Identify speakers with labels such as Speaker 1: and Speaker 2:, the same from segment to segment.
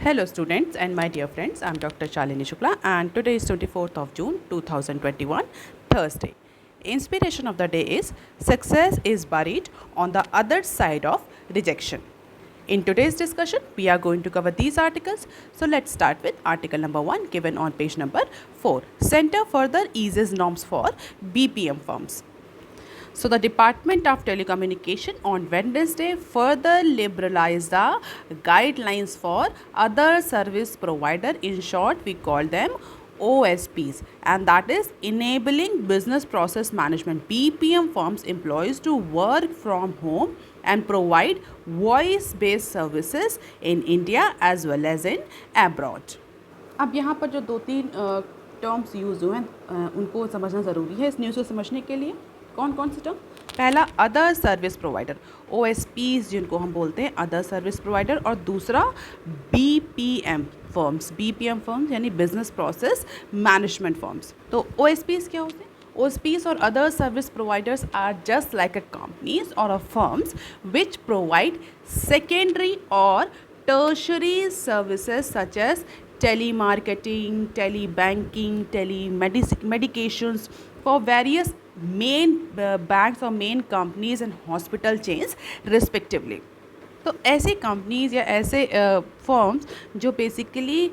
Speaker 1: Hello students and my dear friends, I am Dr. Shalini Shukla and today is 24th of June 2021, Thursday. Inspiration of the day is success is buried on the other side of rejection. In today's discussion, we are going to cover these articles. So let's start with article number 1 given on page number 4. Center further eases norms for BPM firms. So the Department of Telecommunication on Wednesday further liberalized the guidelines for other service provider. In short, we call them OSPs, and that is enabling business process management BPM firms employees to work from home and provide voice based services in India as well as in abroad. अब यहाँ पर जो दो तीन terms use हुए हैं उनको समझना ज़रूरी है इस न्यूज़ को समझने के लिए. कौन कौन से टर्म? पहला अदर सर्विस प्रोवाइडर, OSPs जिनको हम बोलते हैं अदर सर्विस प्रोवाइडर, और दूसरा BPM फर्म्स यानी बिजनेस प्रोसेस मैनेजमेंट फर्म्स. तो OSPs क्या होते हैं? OSPs or other service providers are just like a companies or a firms which provide secondary or tertiary services such as telemarketing, telebanking, telemedications for various main banks or main companies and hospital chains respectively. तो ऐसी companies या ऐसे firms जो basically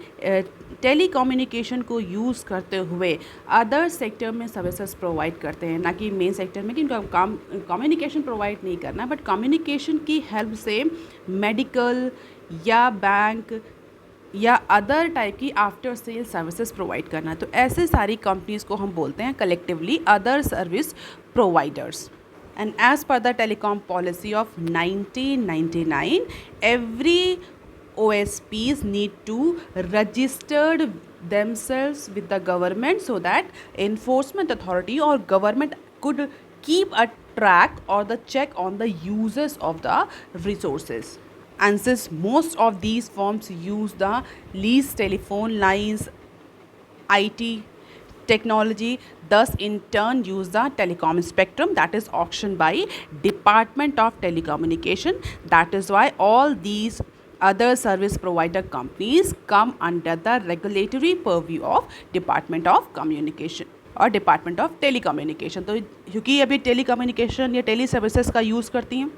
Speaker 1: telecommunication को use करते हुए other sector में services provide करते हैं, ना कि मेन सेक्टर में कि उनका काम कम्युनिकेशन प्रोवाइड नहीं करना, बट कम्युनिकेशन की हेल्प से मेडिकल या बैंक या अदर टाइप की आफ्टर सेल सर्विसेज प्रोवाइड करना. तो ऐसे सारी कंपनीज़ को हम बोलते हैं collectively other service providers. And as per the telecom policy of 1999, every OSPs need to register themselves with the government so that enforcement authority or government could keep a track or the check on the users of the resources. And since most of these firms use the leased telephone lines, IT technology, thus in turn use the telecom spectrum that is auctioned by Department of Telecommunication. That is why all these other service provider companies come under the regulatory purview of Department of Communication और Department of Telecommunication. तो क्योंकि अभी telecommunication या tele services का use करती हैं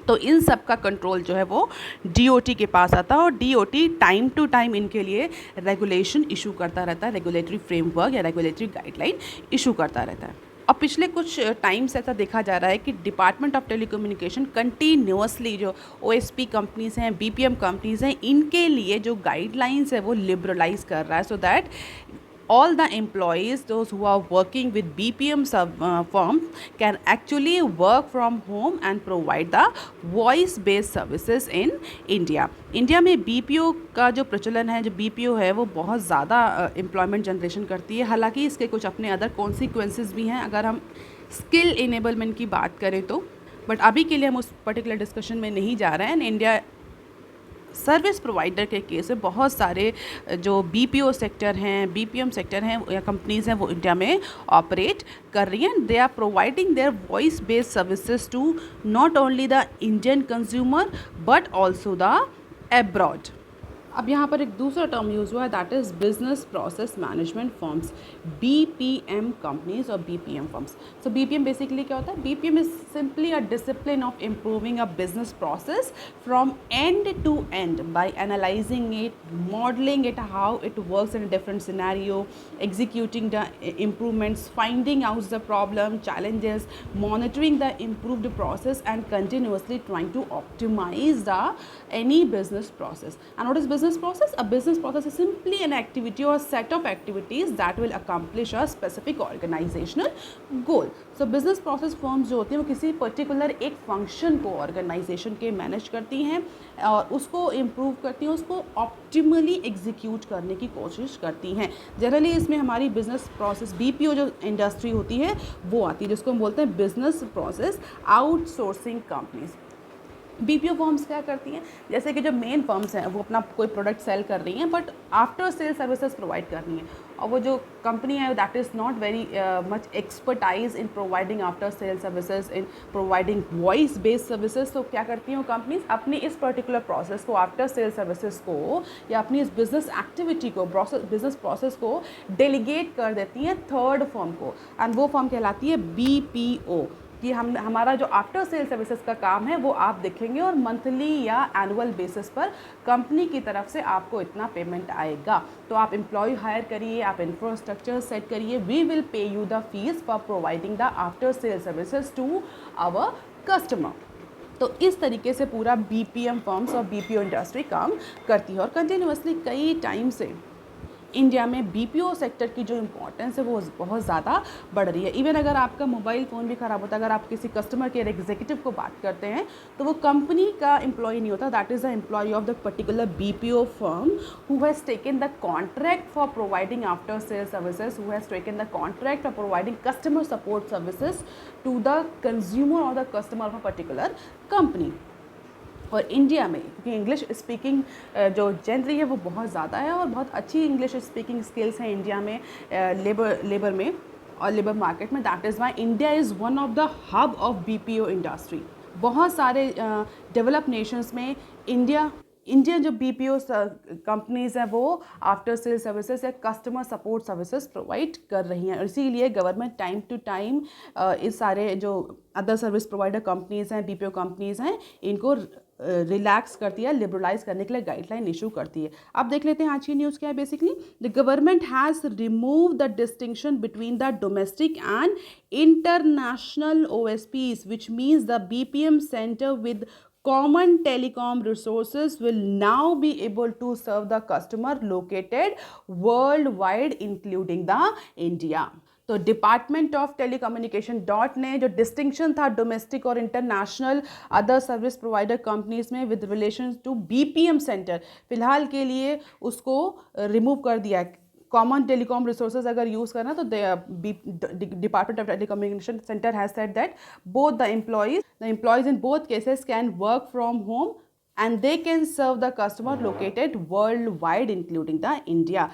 Speaker 1: तो इन सब का कंट्रोल जो है वो DOT के पास आता है और DOT टाइम टू टाइम इनके लिए रेगुलेशन इशू करता रहता है, रेगुलेटरी फ्रेमवर्क या रेगुलेटरी गाइडलाइन इशू करता रहता है. और पिछले कुछ टाइम से ऐसा देखा जा रहा है कि डिपार्टमेंट ऑफ टेलीकम्युनिकेशन कंटिन्यूसली जो OSP कंपनीज़ हैं, BPM कंपनीज़ हैं, इनके लिए जो गाइडलाइंस है वो लिबरलाइज कर रहा है so that all the employees, those who are working with BPM firms, can actually work from home and provide the voice based services in India. India में BPO का जो प्रचलन है, जो BPO है वो बहुत ज़्यादा एम्प्लॉयमेंट जनरेशन करती है. हालांकि इसके कुछ अपने अदर कॉन्सिक्वेंसेस भी हैं अगर हम स्किल इनेबलमेंट की बात करें तो, बट अभी के लिए हम उस पर्टिकुलर डिस्कशन में नहीं जा रहे हैं. इंडिया सर्विस प्रोवाइडर के केस में बहुत सारे जो BPO सेक्टर हैं, BPM सेक्टर हैं या कंपनीज़ हैं वो इंडिया में ऑपरेट कर रही हैं. They are providing their voice based services to not only the Indian consumer but also the abroad. अब यहाँ पर एक दूसरा टर्म यूज़ हुआ है that is business process management firms, BPM companies और BPM firms. So BPM basically क्या होता है? BPM is simply a discipline of improving a business process from end to end by analysing it, modelling it, how it works in different scenario, executing the improvements, finding out the problem, challenges, monitoring the improved process and continuously trying to optimize the any business process. And what is business process? A business process is simply an activity or set of activities that will accomplish a specific organizational goal. So business process firms जो होती हैं वो किसी particular एक function को organisation के manage करती हैं और उसको इम्प्रूव करती हैं, उसको ऑप्टिमली एग्जीक्यूट करने की कोशिश करती हैं. जनरली इसमें हमारी बिजनेस प्रोसेस BPO जो इंडस्ट्री होती है वो आती है जिसको हम बोलते हैं business process outsourcing companies. BPO firms क्या करती हैं? जैसे कि जो मेन फर्म्स हैं वो अपना कोई प्रोडक्ट सेल कर रही हैं but after sale services provide कर रही हैं और वो जो कंपनी है that is not very much expertise in providing after sale services, in providing voice based services, तो क्या करती हैं वो कंपनीज अपनी इस पर्टिकुलर प्रोसेस को, आफ्टर सेल सर्विसेज को, या अपनी इस बिजनेस एक्टिविटी को, बिजनेस प्रोसेस को डेलीगेट कर देती हैं थर्ड फर्म को, एंड वो फर्म कहलाती है BPO, कि हमारा जो आफ्टर सेल सर्विसेज का काम है वो आप देखेंगे और मंथली या एनुअल बेसिस पर कंपनी की तरफ से आपको इतना पेमेंट आएगा। तो आप एम्प्लॉय हायर करिए, आप इंफ्रास्ट्रक्चर सेट करिए, we will pay you the fees for providing the after sale services to our customer. तो इस तरीके से पूरा BPM फर्म्स और BPO इंडस्ट्री काम करती है, और कंटिन्यूसली कई टाइम से इंडिया में BPO सेक्टर की जो इम्पोर्टेंस है वो बहुत ज़्यादा बढ़ रही है। इवन अगर आपका मोबाइल फ़ोन भी ख़राब होता है, अगर आप किसी कस्टमर केयर एग्जीक्यूटिव को बात करते हैं तो वो कंपनी का एम्प्लॉय नहीं होता, that is the employ of the particular BPO firm who has taken the contract for providing after sale services, who has taken the contract for providing customer support services to the consumer or the customer of a particular company. और India में क्योंकि English speaking जो genre है वो बहुत ज़्यादा है और बहुत अच्छी इंग्लिश स्पीकिंग स्किल्स हैं इंडिया में लेबर में और लेबर मार्केट में, that is why India is one of the hub of BPO industry. बहुत सारे डेवलप नेशंस में इंडियन जो BPO कंपनीज़ हैं वो आफ्टर सेल सर्विसेज या कस्टमर सपोर्ट सर्विसेज प्रोवाइड कर रही हैं, और इसीलिए गवर्नमेंट टाइम टू टाइम इस सारे जो अदर सर्विस प्रोवाइडर कंपनीज़ हैं, BPO कंपनीज़ हैं, इनको रिलैक्स करती है, लिबरलाइज करने के लिए गाइडलाइन इशू करती है। अब देख लेते हैं आज की न्यूज़ क्या है। Basically the government has remove the distinction between the domestic and international OSPs, which means the BPM center with common telecom resources will now be able to serve the customer located worldwide including the India। तो department of telecommunication DoT ने जो distinction था domestic और international other service provider companies में with relation to BPM centre, फिलहाल के लिए उसको रिमूव कर दिया है। कॉमन टेलीकॉम रिसोर्सेज अगर यूज़ करना तो department of telecommunication centre has said that both the employees in both cases can work from home and they can serve the customer located worldwide including the India।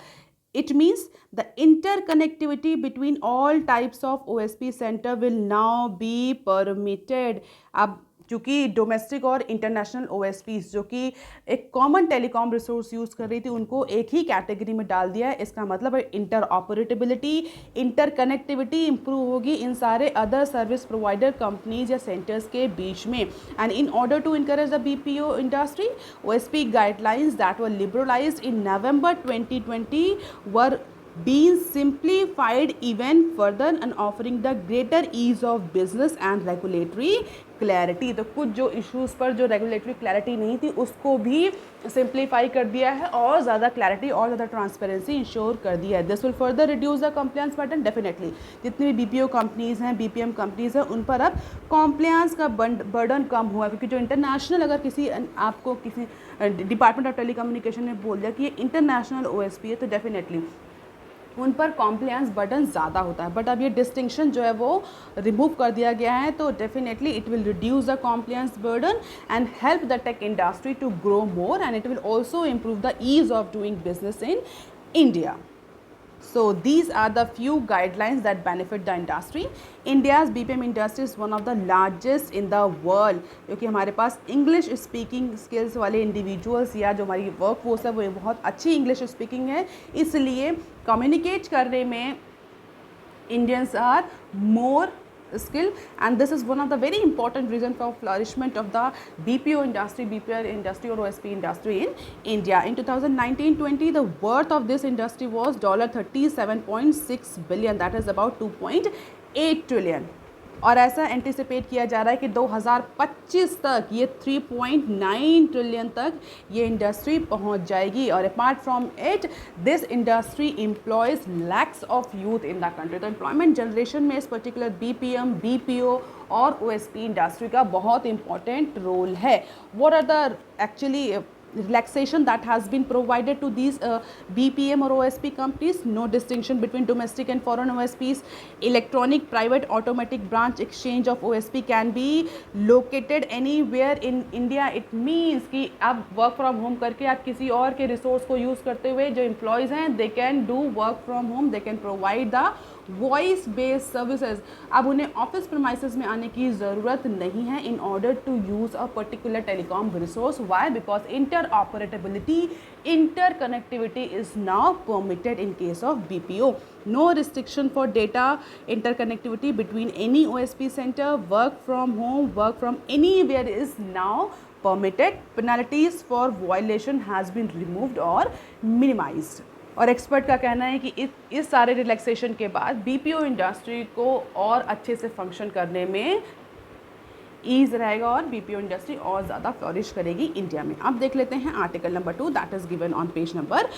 Speaker 1: It means the interconnectivity between all types of OSP center will now be permitted। अब चूँकि domestic और international OSPs जो कि एक common telecom resource use कर रही थी उनको एक ही कैटेगरी में डाल दिया है। इसका मतलब है interoperability, interconnectivity improve होगी इन सारे अदर सर्विस प्रोवाइडर कंपनीज या सेंटर्स के बीच में। And in order to encourage the BPO industry, OSP guidelines that were liberalized in November 2020 were being simplified even further and offering the greater ease of business and regulatory clarity। तो कुछ जो issues पर जो regulatory clarity नहीं थी उसको भी simplify कर दिया है और ज़्यादा क्लैरिटी और ज़्यादा ट्रांसपेरेंसी इंश्योर कर दिया है। This will further reduce the compliance burden. Definitely जितनी भी BPO कंपनीज़ हैं, BPM कंपनीज़ हैं, उन पर अब कंप्लायंस का बर्डन कम हुआ है, क्योंकि जो इंटरनेशनल अगर किसी आपको किसी डिपार्टमेंट ऑफ टेलीकम्युनिकेशन ने बोल दिया कि ये इंटरनेशनल OSP है तो डेफिनेटली उन पर कॉम्प्लायंस बर्डन ज़्यादा होता है। बट अब ये डिस्टिंक्शन जो है वो रिमूव कर दिया गया है, तो definitely it will reduce the compliance burden and help the tech industry to grow more and it will also improve the ease of doing business in India. So these are the few guidelines that benefit the industry। India's BPM industry is one of the largest in the world, क्योंकि हमारे पास English speaking skills वाले individuals या जो हमारी work force है वो बहुत अच्छी इंग्लिश स्पीकिंग है, इसलिए कम्युनिकेट करने में Indians are more skill, and this is one of the very important reason for flourishment of the BPO industry or OSP industry in India। In 2019-20 the worth of this industry was $37.6 billion, that is about 2.8 trillion। और ऐसा anticipate किया जा रहा है कि 2025 तक ये 3.9 trillion तक ये इंडस्ट्री पहुंच जाएगी। और apart from it this industry employs lakhs of youth in the country. तो एम्प्लॉयमेंट जनरेशन में इस पर्टिकुलर BPM, BPO और OSP इंडस्ट्री का बहुत इंपॉर्टेंट रोल है। What are the actually relaxation that has been provided to these BPM or OSP companies. No distinction between domestic and foreign OSPs. Electronic private automatic branch exchange of OSP can be located anywhere in India. It means कि आप work from home करके आप किसी और के resource को use करते हुए जो एम्प्लॉयज़ हैं they can do work from home, they can provide the voice based services. अब उन्हें ऑफिस प्रमाइसेस में आने की ज़रूरत नहीं है in order to use a particular telecom resource. Why? Because interoperability, interconnectivity is now permitted in case of BPO. No restriction for data interconnectivity between any OSP center. Work from home, work from anywhere is now permitted. Penalties for violation has been removed or minimized. और expert का कहना है कि इस सारे relaxation के बाद BPO industry को और अच्छे से फंक्शन करने में ईज रहेगा और बीपीओ इंडस्ट्री और ज़्यादा फ्लॉरिश करेगी इंडिया में. अब देख लेते हैं article number 2 that is given on page number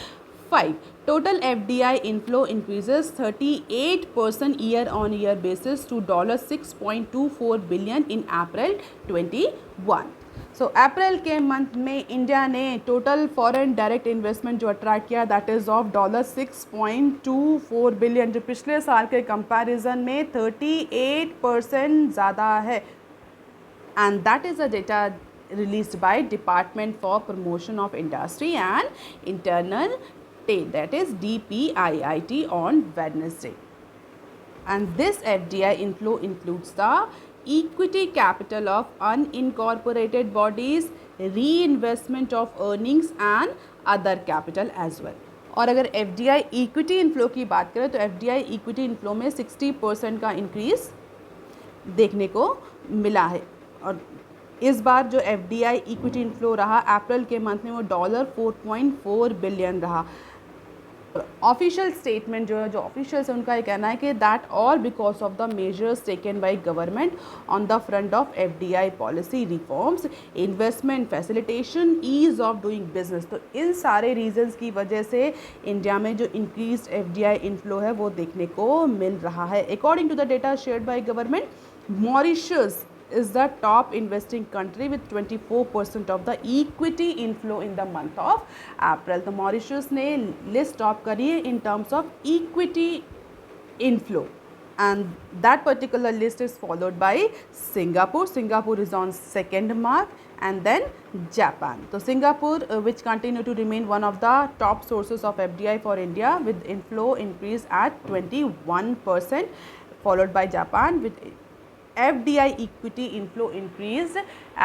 Speaker 1: 5. Total FDI inflow increases 38% year-on-year basis to $6.24 billion in April 21. सो अप्रैल के मंथ में इंडिया ने टोटल फॉरेन डायरेक्ट इन्वेस्टमेंट जो अट्रैक्ट किया दैट इज़ ऑफ $6.24 बिलियन, जो पिछले साल के कंपैरिजन में 38% ज़्यादा है. And that is a data released by Department for Promotion of Industry and Internal Trade, that is DPIIT, on Wednesday. And this FDI inflow includes the equity capital of unincorporated bodies, reinvestment of earnings and other capital as well. और अगर FDI equity inflow की बात करें तो FDI equity inflow में 60% का increase देखने को मिला है. और इस बार जो FDI इक्विटी इनफ्लो रहा अप्रैल के मंथ में वो $4.4 बिलियन रहा. ऑफिशियल स्टेटमेंट जो ऑफिशियल्स है उनका ये कहना है कि that all because of the measures taken by government on the front of FDI policy reforms, investment facilitation, ease of doing business. तो इन सारे रीजंस की वजह से इंडिया में जो इंक्रीज FDI इनफ्लो है वो देखने को मिल रहा है. According to the data shared by government, Mauritius is the top investing country with 24% of the equity inflow in the month of April. तो मॉरिशस ने लिस्ट टॉप करी है in terms of equity inflow, and that particular list is followed by Singapore. Singapore is on second mark, and then Japan. So Singapore which continue to remain one of the top sources of FDI for India with inflow increase at 21%, followed by Japan with FDI equity inflow increased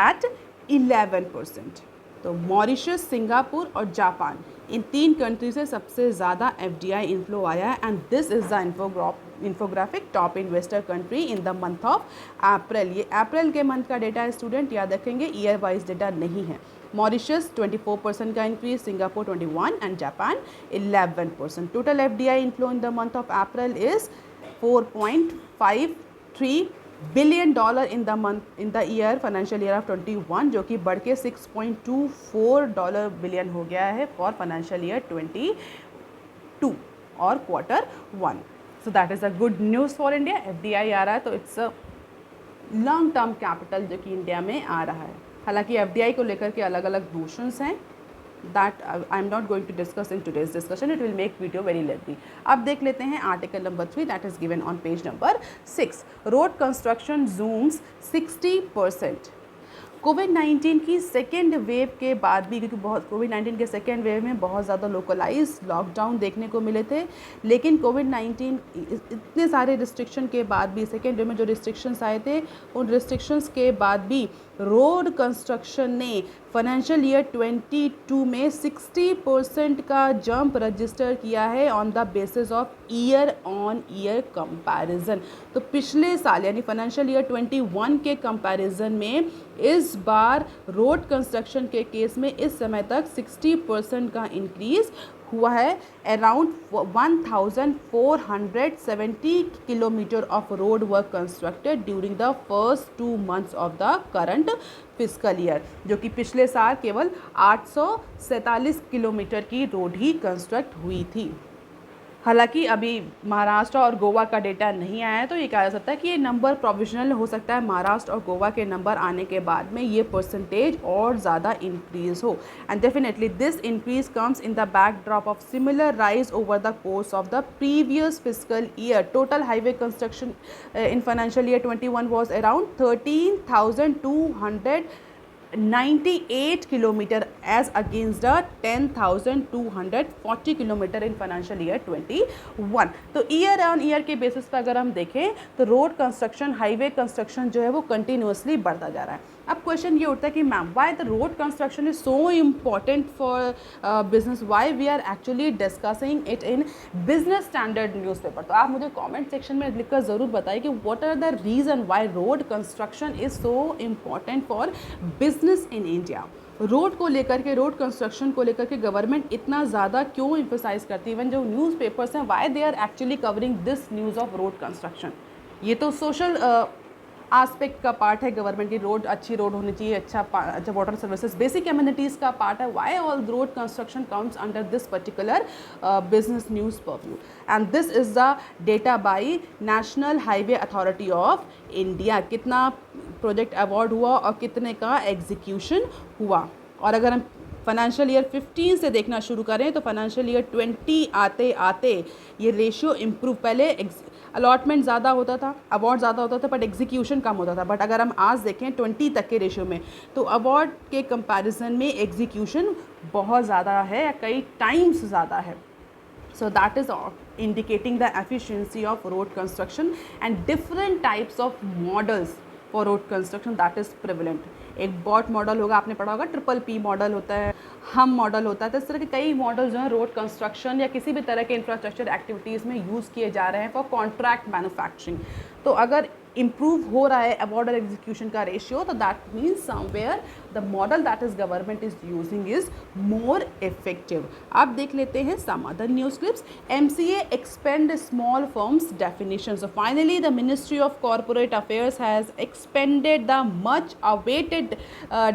Speaker 1: at 11%. तो Mauritius, Singapore और Japan, इन 3 country से सबसे ज़्यादा FDI inflow आया है. And this is the infographic top investor country in the month of April. ये अप्रैल के month का डेटा है स्टूडेंट, याद रखेंगे ईयर वाइज डेटा नहीं है. मॉरिशस 24% का increase, Singapore 21 and Japan 11%. Total FDI inflow in the month of April is $4.53 billion in the year financial year of 21, जो कि बढ़ के $6.24 बिलियन हो गया है फॉर फाइनेंशियल ईयर 22 और Q1. So that is a good news for India. FDI आ रहा है तो it's a long term capital जो कि इंडिया में आ रहा है. हालांकि FDI को लेकर के अलग अलग नोशंस हैं that I am not going to discuss in today's discussion. It will make video very lengthy. अब देख लेते हैं article number 3 that is given on page number 6. Road construction zooms 60%. कोविड-19 की सेकेंड वेव के बाद भी, क्योंकि कोविड-19 के सेकेंड वेव में बहुत ज़्यादा लोकलाइज लॉकडाउन देखने को मिले थे, लेकिन कोविड-19 इतने सारे रिस्ट्रिक्शन के बाद भी, सेकेंड वेव में जो रिस्ट्रिक्शंस आए थे उन रिस्ट्रिक्शंस के बाद भी रोड कंस्ट्रक्शन ने फाइनेंशियल ईयर 22 में 60% का जंप रजिस्टर किया है on the basis of year on year comparison. तो पिछले साल यानी फाइनेंशियल ईयर 21 के कंपैरिजन में इस बार रोड कंस्ट्रक्शन के केस में इस समय तक 60% का इंक्रीज़ हुआ है. Around 1470 kilometre of road work constructed during the first 2 months of the current fiscal year, जो कि पिछले साल केवल 847 किलोमीटर की रोड ही कंस्ट्रक्ट हुई थी. हालांकि अभी महाराष्ट्र और गोवा का डेटा नहीं आया है, तो ये कहा जा सकता है कि ये नंबर प्रोविजनल हो सकता है। महाराष्ट्र और गोवा के नंबर आने के बाद में ये परसेंटेज और ज़्यादा इंक्रीज हो, and definitely this increase comes in the backdrop of similar rise over the course of the previous physical year. Total highway construction in financial year 21 was around 13,298 kilometer as against the 10,240 kilometer in financial year 21। तो year on year के basis पर अगर हम देखें तो road construction, highway construction जो है वो कंटिन्यूसली बढ़ता जा रहा है। अब क्वेश्चन ये उठता है कि ma'am why the road construction is so important for business, why we are actually discussing it in Business Standard newspaper. तो आप मुझे कमेंट सेक्शन में लिखकर ज़रूर बताइए कि what are the reason why road construction is so important for business in India. Road को लेकर के, रोड कंस्ट्रक्शन को लेकर के गवर्नमेंट इतना ज़्यादा क्यों इम्फोसाइज करती है? इवन जो न्यूज़पेपर्स हैं, why they are actually covering this news of road construction. ये तो सोशल आस्पेक्ट का पार्ट है गवर्नमेंट की, रोड अच्छी रोड होनी चाहिए, अच्छा वाटर सर्विसेज, बेसिक एमिनिटीज़ का पार्ट है। Why all road construction comes under this particular business news purview, and this is the data by National Highway Authority of India. कितना project award हुआ और कितने का एग्जीक्यूशन हुआ। और अगर हम फाइनेंशियल ईयर 15 से देखना शुरू करें तो फाइनेंशियल ईयर 20 आते आते ये रेशियो इम्प्रूव, पहले अलॉटमेंट ज़्यादा होता था, अवार्ड ज़्यादा होता था, बट एग्जीक्यूशन कम होता था। बट अगर हम आज देखें 20 तक के रेशियो में, तो अवार्ड के कंपैरिजन में एग्जीक्यूशन बहुत ज़्यादा है, कई टाइम्स ज़्यादा है। So that is indicating the efficiency of road construction and different types of models for road construction that is prevalent। एक बॉट मॉडल होगा, आपने पढ़ा होगा, ट्रिपल पी मॉडल होता है, हम मॉडल होता है। तो इस तरह के कई मॉडल जो हैं रोड कंस्ट्रक्शन या किसी भी तरह के इंफ्रास्ट्रक्चर एक्टिविटीज़ में यूज़ किए जा रहे हैं फॉर कॉन्ट्रैक्ट मैन्युफैक्चरिंग। तो अगर इम्प्रूव हो रहा है अवार्ड और एग्जीक्यूशन का रेशियो, तो that means somewhere the model that is government is using is more effective. आप देख लेते हैं some other news clips. MCA expand small firms definition। So finally the Ministry of Corporate Affairs has expanded the much awaited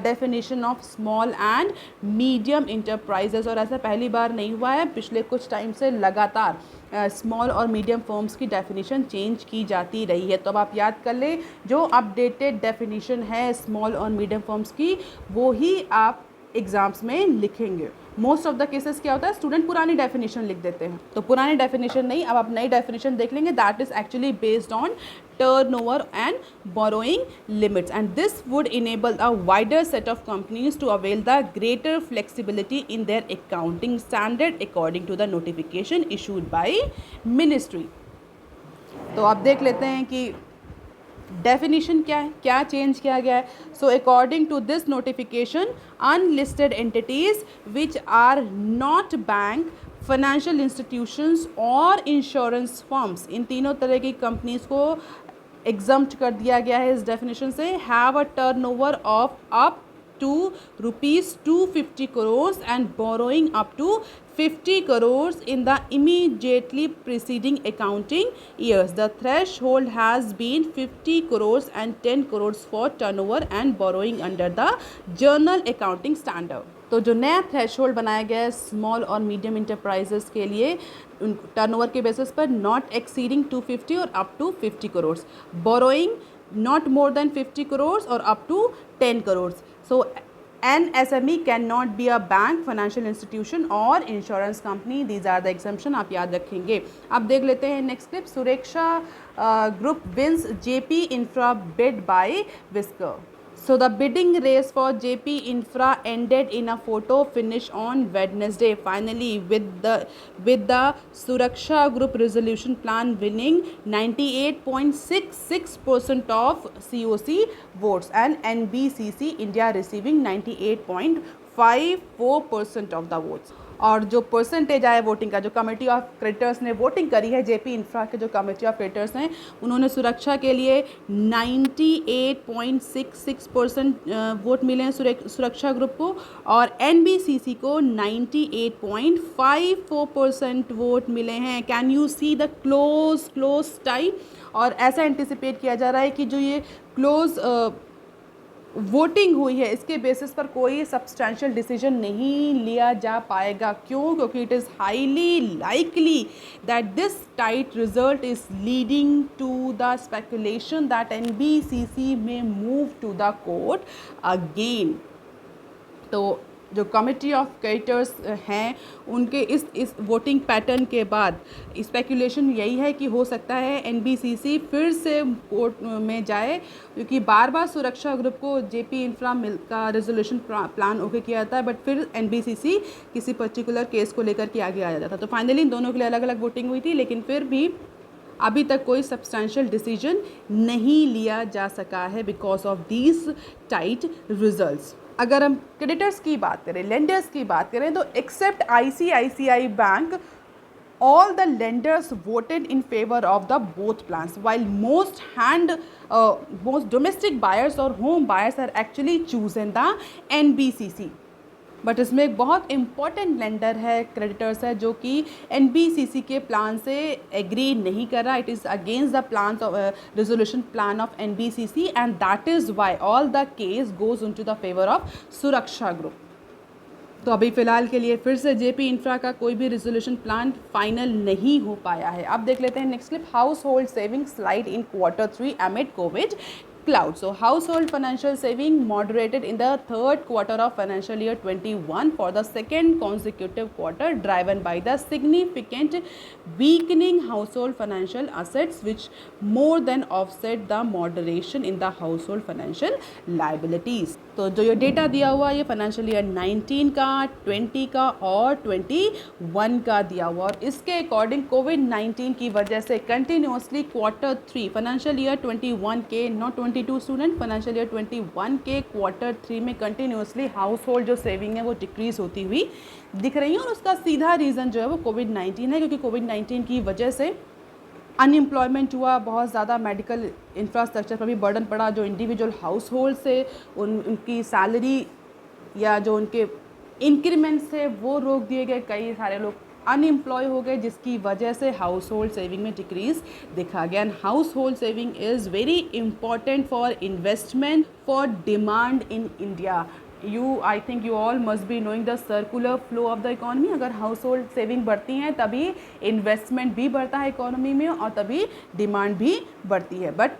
Speaker 1: definition of small and medium enterprises। और ऐसा पहली बार नहीं हुआ है, पिछले कुछ टाइम से लगातार स्मॉल और मीडियम फर्म्स की डेफिनेशन चेंज की जाती रही है। तो अब आप याद कर लें, जो अपडेटेड डेफिनेशन है स्मॉल और मीडियम फर्म्स की, वो ही आप एग्ज़ाम्स में लिखेंगे। मोस्ट ऑफ द केसेस क्या होता है, स्टूडेंट पुरानी डेफिनेशन लिख देते हैं, तो पुरानी डेफिनेशन नहीं, अब आप नई डेफिनेशन देख लेंगे। That is actually based on turnover and borrowing limits, and this would enable a wider set of companies to avail the greater flexibility in their accounting standard according to the notification issued by ministry। तो आप देख लेते हैं कि definition क्या है, क्या change किया गया है। So according to this notification, unlisted entities which are not bank, financial institutions और इंश्योरेंस फर्म्स, इन तीनों तरह की कंपनीज़ को एग्जम्प्ट कर दिया गया है इस डेफिनेशन से। Have a turnover of up to rupees 250 crores and borrowing up to 50 crores in the immediately preceding accounting years. The threshold has been 50 crores and 10 crores for turnover and borrowing under the journal accounting standard। तो जो नया threshold बनाया गया है small और medium enterprises के लिए, turnover के बेसिस पर नॉट एक्सीडिंग 250 और up to 50 crore, borrowing not more than 50 crores or up to 10 crores। So an SME cannot be a bank, financial institution or insurance company। These are the exemption, आप याद रखेंगे। अब देख लेते हैं नेक्स्ट क्लिप। सुरक्षा group wins JP Infra bid by Whisker। So the bidding race for JP Infra ended in a photo finish on Wednesday, finally with the Suraksha Group resolution plan winning 98.66% of COC votes and NBCC India receiving 98.54% of the votes। और जो percentage आया voting का, जो committee of creditors ने voting करी है, JP infra के जो कमेटी ऑफ क्रेडिटर्स हैं, उन्होंने सुरक्षा के लिए 98.66% वोट मिले हैं सुरक्षा ग्रुप को, और एनबीसीसी को 98.54% वोट मिले हैं। Can you see the close tie? और ऐसा एंटिसिपेट किया जा रहा है कि जो ये क्लोज वोटिंग हुई है इसके बेसिस पर कोई सब्सटैंशियल डिसीजन नहीं लिया जा पाएगा। क्यों? क्योंकि it is highly likely that this tight result is leading to the speculation that NBCC में move to the court again. तो जो कमिटी ऑफ क्रेडिटर्स हैं उनके इस वोटिंग पैटर्न के बाद स्पेकुलेशन यही है कि हो सकता है एनबीसीसी फिर से कोर्ट में जाए, क्योंकि बार बार सुरक्षा ग्रुप को जेपी इंफ्रा मिल का रेजोल्यूशन प्लान ओके किया जाता है, बट फिर एनबीसीसी किसी पर्टिकुलर केस को लेकर के आगे आ जाता था। तो फाइनली इन दोनों के लिए अलग अलग वोटिंग हुई थी, लेकिन फिर भी अभी तक कोई सब्सटैंशियल डिसीजन नहीं लिया जा सका है because of these tight results. अगर हम क्रेडिटर्स की बात करें, लेंडर्स की बात करें, तो except ICICI bank all the lenders voted in favor of the both plans, while most domestic buyers or home buyers are actually chosen the NBCC। But इसमें एक बहुत इंपॉर्टेंट लेंडर है, क्रेडिटर्स है, जो कि एनबीसीसी के प्लान से agree नहीं कर रहा। It is against the plan of resolution plan of NBCC and that is why all the case goes into the favour of सुरक्षा ग्रुप। तो अभी फ़िलहाल के लिए फिर से जेपी इंफ्रा का कोई भी रेजोल्यूशन प्लान फाइनल नहीं हो पाया है। अब देख लेते हैं next clip, house hold saving slide in Q3 amid Covid cloud. So household financial saving moderated in the third quarter of financial year 21 for the second consecutive quarter, driven by the significant weakening household financial assets, which more than offset the moderation in the household financial liabilities. तो जो ये data दिया हुआ ये financial year 19 का, 20 का और 21 का दिया हुआ, और इसके अकॉर्डिंग कोविड-19 की वजह से कंटिन्यूसली Q3 फाइनेंशियल ईयर 21 के, नॉट 22 स्टूडेंट, फाइनेंशियल ईयर 21 के Q3 में कंटिन्यूसली हाउस होल्ड जो सेविंग है वो डिक्रीज होती हुई दिख रही है। और उसका सीधा रीज़न जो है वो कोविड-19 है, क्योंकि कोविड-19 की वजह से अनएम्प्लॉयमेंट हुआ, बहुत ज़्यादा मेडिकल इंफ्रास्ट्रक्चर पर भी बर्डन पड़ा। जो इंडिविजुअल हाउस होल्ड से उनकी सैलरी या जो उनके इंक्रीमेंट्स थे वो रोक दिए गए, कई सारे लोग अनएम्प्लॉय हो गए, जिसकी वजह से हाउस होल्ड सेविंग में डिक्रीज दिखा गया। And house hold saving is very important for investment, for demand in India. I think you all must be knowing the circular flow of the economy। अगर house hold saving बढ़ती हैं तभी investment भी बढ़ता है economy में और तभी डिमांड भी बढ़ती है। बट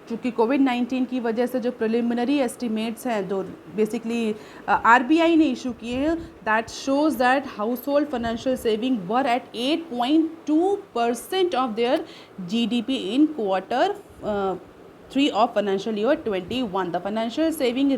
Speaker 1: चूँकि कोविड-19 की वजह से जो प्रिलिमिनरी एस्टिमेट्स हैं जो बेसिकली आरबीआई ने इशू किए हैं, that shows that house hold financial saving were at 8.2% of their GDP in Q3 of financial year 21. The financial saving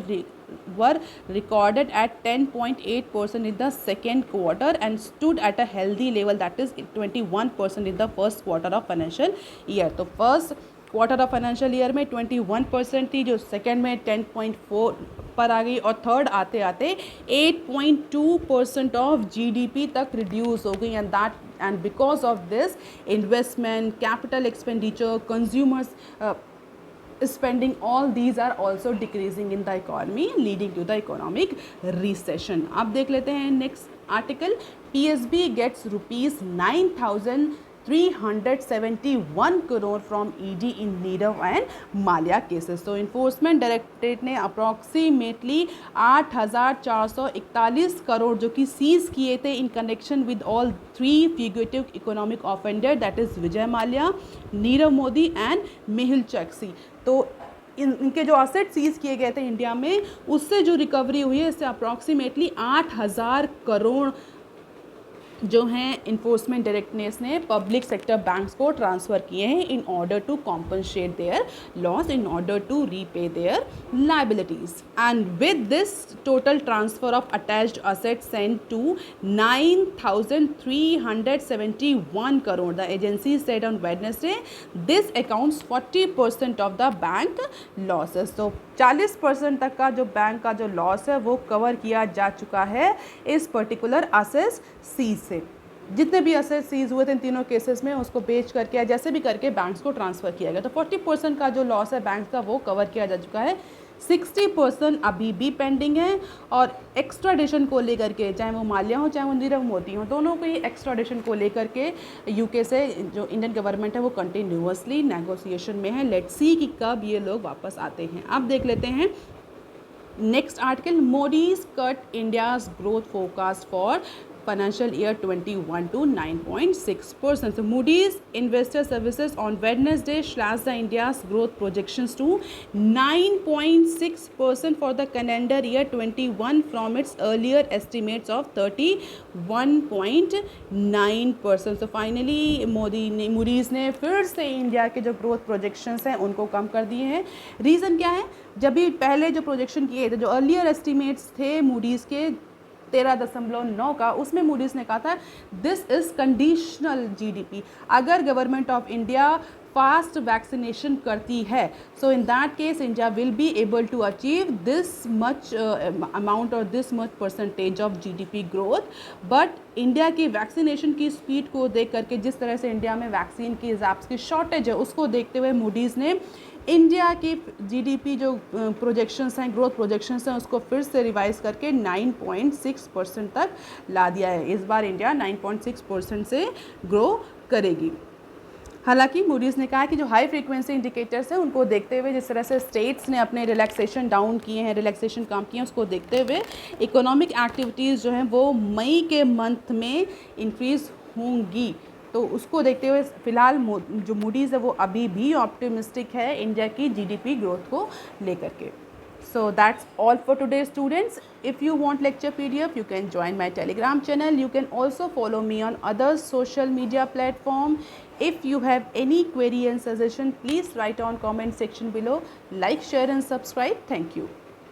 Speaker 1: were recorded at 10.8% in the second quarter and stood at a healthy level, that is 21% in the first quarter of financial year। तो first quarter of financial year में 21% थी, जो second में 10.4 पर आ गई, और third आते आते 8.2% ऑफ जीडीपी तक रिड्यूस हो गई। And because of this investment, capital expenditure, consumers spending, all these are also decreasing in the economy, leading to the economic recession। अब देख लेते हैं next article, PSB gets ₹9,371 crore from ED in Nirav and Mallya cases। तो Enforcement Directorate ने approximately 8,441 crore जो कि seize किए थे in connection with all 3 fugitive economic offender, that is Vijay Mallya, Nirav Modi and Mehul Choksi. तो इनके जो असेट सीज किए गए थे इंडिया में, उससे जो रिकवरी हुई है इससे अप्रॉक्सीमेटली 8,000 करोड़ जो हैं इन्फोर्समेंट डायरेक्टरेट ने पब्लिक सेक्टर बैंक्स को ट्रांसफ़र किए हैं in order to compensate their loss, in order to repay their liabilities. And with this total transfer of attached asset sent to 9,371 crore, the agency said on Wednesday this accounts 40% of the bank losses. तो 40% तक का जो bank का जो loss है वो cover किया जा चुका है इस पर्टिकुलर असेट सीज से। जितने भी असेट सीज हुए थे इन तीनों केसेस में उसको बेच करके या जैसे भी करके बैंक्स को ट्रांसफ़र किया गया। तो 40% का जो लॉस है बैंक्स का वो कवर किया जा चुका है 60% अभी भी पेंडिंग है। और एक्स्ट्राडिशन को लेकर के, चाहे वो माल्या हो चाहे वो नीरव मोदी हो, दोनों को ही एक्स्ट्राडिशन को लेकर के यूके से जो इंडियन गवर्नमेंट है वो कंटिन्यूअसली नेगोशिएशन में है। लेट्स सी कि कब ये लोग वापस आते हैं। अब देख लेते हैं next article, Modi's cut India's growth forecast for financial year 21 to 9.6%. So Moody's Investor Services on Wednesday slashed the India's growth projections to 9.6% for the calendar year 21 from its earlier estimates of 31.9%. So finally Moody's ने फिर से India के जो growth projections हैं उनको कम कर दिए हैं। रीज़न क्या है? जब भी पहले जो प्रोजेक्शन किए थे, जो अर्लियर एस्टिमेट्स थे मूडीज़ के 13.9 का, उसमें मूडीज़ ने कहा था दिस इज़ कंडीशनल जीडीपी। अगर government of India fast vaccination करती है, so in that case India will be able to achieve this much amount और this much percentage of GDP growth. But India की vaccination की speed को देख करके, जिस तरह से इंडिया में वैक्सीन की एग्जाम्स की शॉर्टेज है, उसको देखते हुए मूडीज़ ने इंडिया की जीडीपी जो प्रोजेक्शंस हैं, ग्रोथ प्रोजेक्शंस हैं, उसको फिर से रिवाइज करके 9.6% तक ला दिया है। इस बार इंडिया 9.6% से ग्रो करेगी। हालांकि मूडीज़ ने कहा कि जो हाई फ्रीक्वेंसी इंडिकेटर्स हैं उनको देखते हुए, जिस तरह से स्टेट्स ने अपने रिलैक्सेशन डाउन किए हैं, रिलैक्सेशन कम किए हैं, उसको देखते हुए इकोनॉमिक एक्टिविटीज़ जो हैं वो मई के मंथ में इंक्रीज़ होंगी। तो उसको देखते हुए फ़िलहाल जो मूडीज़ है वो अभी भी ऑप्टिमिस्टिक है इंडिया की जीडीपी ग्रोथ को लेकर के। So that's all for today, students. If you want lecture PDF, you can join my Telegram channel. You can also follow me on other social media platform. If you have any query and suggestion, please write on comment section below. Like, share and subscribe. Thank you.